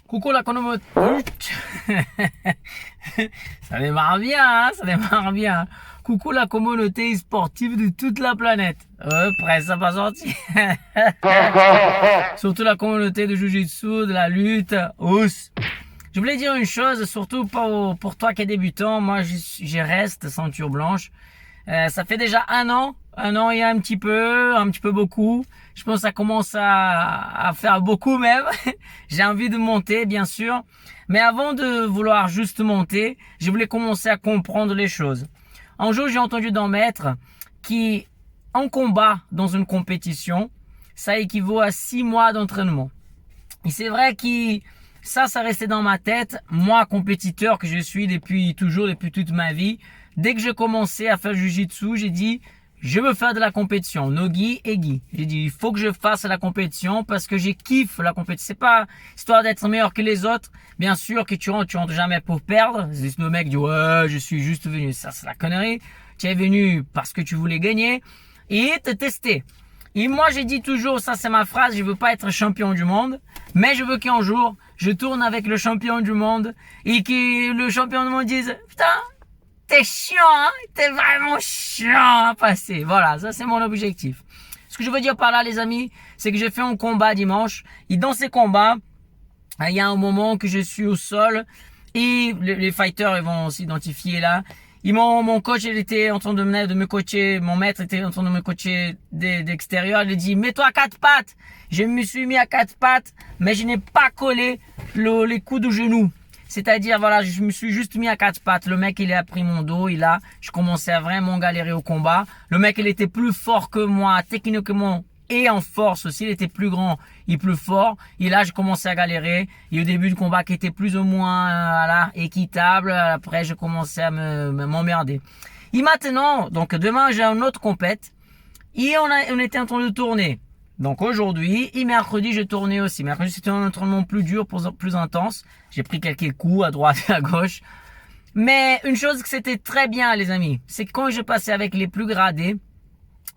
Coucou la communauté. Ça démarre bien, hein, ça démarre bien. Coucou la communauté sportive de toute la planète. Presque ça pas sorti. Surtout la communauté de Jiu-Jitsu, de la lutte. Ous. Je voulais dire une chose, surtout pour toi qui es débutant. Moi, je reste ceinture blanche. Ça fait déjà un an et un petit peu beaucoup. Je pense que ça commence à faire beaucoup même. J'ai envie de monter, bien sûr. Mais avant de vouloir juste monter, je voulais commencer à comprendre les choses. Un jour, j'ai entendu d'un maître qui, en combat dans une compétition, ça équivaut à 6 mois d'entraînement. Et c'est vrai que ça restait dans ma tête. Moi, compétiteur que je suis depuis toute ma vie, dès que j'ai commencé à faire Jiu-Jitsu, j'ai dit, je veux faire de la compétition, no-gi et gi. J'ai dit, il faut que je fasse la compétition parce que j'ai kiffe la compétition. C'est pas histoire d'être meilleur que les autres. Bien sûr que tu rentres jamais pour perdre. C'est le mec dit, ouais, je suis juste venu. Ça, c'est la connerie. Tu es venu parce que tu voulais gagner et te tester. Et moi, j'ai dit toujours, ça c'est ma phrase, je veux pas être champion du monde, mais je veux qu'un jour, je tourne avec le champion du monde et que le champion du monde dise, putain, t'es chiant, hein, t'es vraiment chiant à passer. Voilà, ça c'est mon objectif. Ce que je veux dire par là, les amis, c'est que j'ai fait un combat dimanche et dans ces combats, il y a un moment que je suis au sol et les fighters ils vont s'identifier là. Mon coach, il était en train de me coacher, mon maître était en train de me coacher d'extérieur. Il a dit, mets-toi à 4 pattes. Je me suis mis à 4 pattes, mais je n'ai pas collé les coups de genoux. C'est-à-dire, voilà, je me suis juste mis à 4 pattes. Le mec, il a pris mon dos, je commençais à vraiment galérer au combat. Le mec, il était plus fort que moi, techniquement et en force aussi. Il était plus grand et plus fort. Et là, je commençais à galérer. Et au début du combat, qui était plus ou moins équitable. Après, je commençais à m'emmerder. Et maintenant, donc demain, j'ai un autre compète. Et on était en train de tourner. Donc aujourd'hui, et mercredi, j'ai tourné aussi. Mercredi, c'était un entraînement plus dur, plus intense. J'ai pris quelques coups à droite et à gauche. Mais une chose que c'était très bien, les amis, c'est que quand je passais avec les plus gradés,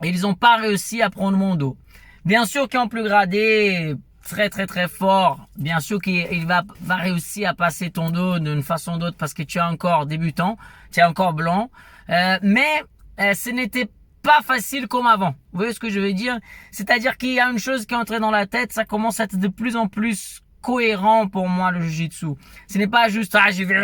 ils n'ont pas réussi à prendre mon dos. Bien sûr qu'un plus gradé, très fort, bien sûr qu'il va réussir à passer ton dos d'une façon ou d'autre parce que tu es encore débutant, tu es encore blanc. Mais ce n'était pas facile comme avant. Vous voyez ce que je veux dire? C'est-à-dire qu'il y a une chose qui est entrée dans la tête, ça commence à être de plus en plus cohérent pour moi le jiu-jitsu. Ce n'est pas juste je vais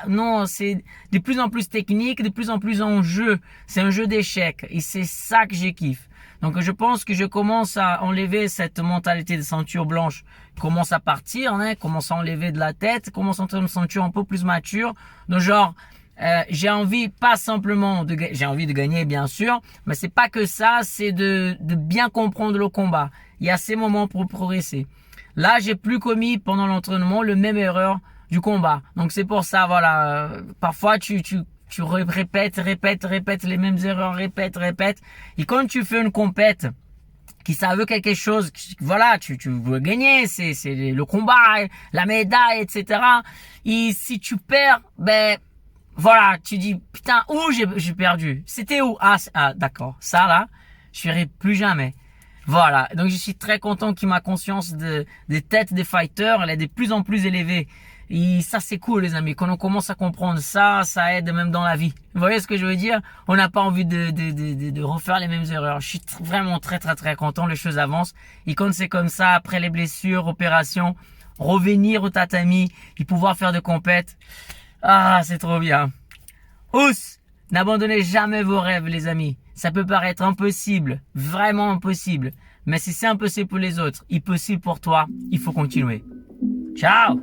non, c'est de plus en plus technique, de plus en plus en jeu. C'est un jeu d'échecs et c'est ça que j'ai kiffe. Donc je pense que je commence à enlever cette mentalité de ceinture blanche, commence à partir, hein, commence à enlever de la tête, commence à entrer une ceinture un peu plus mature. Donc genre j'ai envie pas simplement j'ai envie de gagner bien sûr, mais c'est pas que ça, c'est de bien comprendre le combat. Il y a ces moments pour progresser. Là, j'ai plus commis pendant l'entraînement le même erreur du combat. Donc c'est pour ça, voilà, parfois tu répètes les mêmes erreurs, répète. Et quand tu fais une compète qui ça veut quelque chose, voilà, tu veux gagner, c'est le combat, la médaille, etc. Et si tu perds, ben voilà, tu dis putain, où j'ai perdu? C'était où? Ah d'accord, ça là, je ferai plus jamais. Voilà, donc je suis très content que ma conscience des têtes des fighters, elle est de plus en plus élevée. Et ça c'est cool les amis, quand on commence à comprendre ça, ça aide même dans la vie. Vous voyez ce que je veux dire? On n'a pas envie de refaire les mêmes erreurs. Je suis vraiment très content, les choses avancent. Et quand c'est comme ça, après les blessures, opérations, revenir au tatami et pouvoir faire de compètes, ah c'est trop bien. Ous, n'abandonnez jamais vos rêves les amis. Ça peut paraître impossible, vraiment impossible. Mais si c'est impossible pour les autres, impossible pour toi, il faut continuer. Ciao!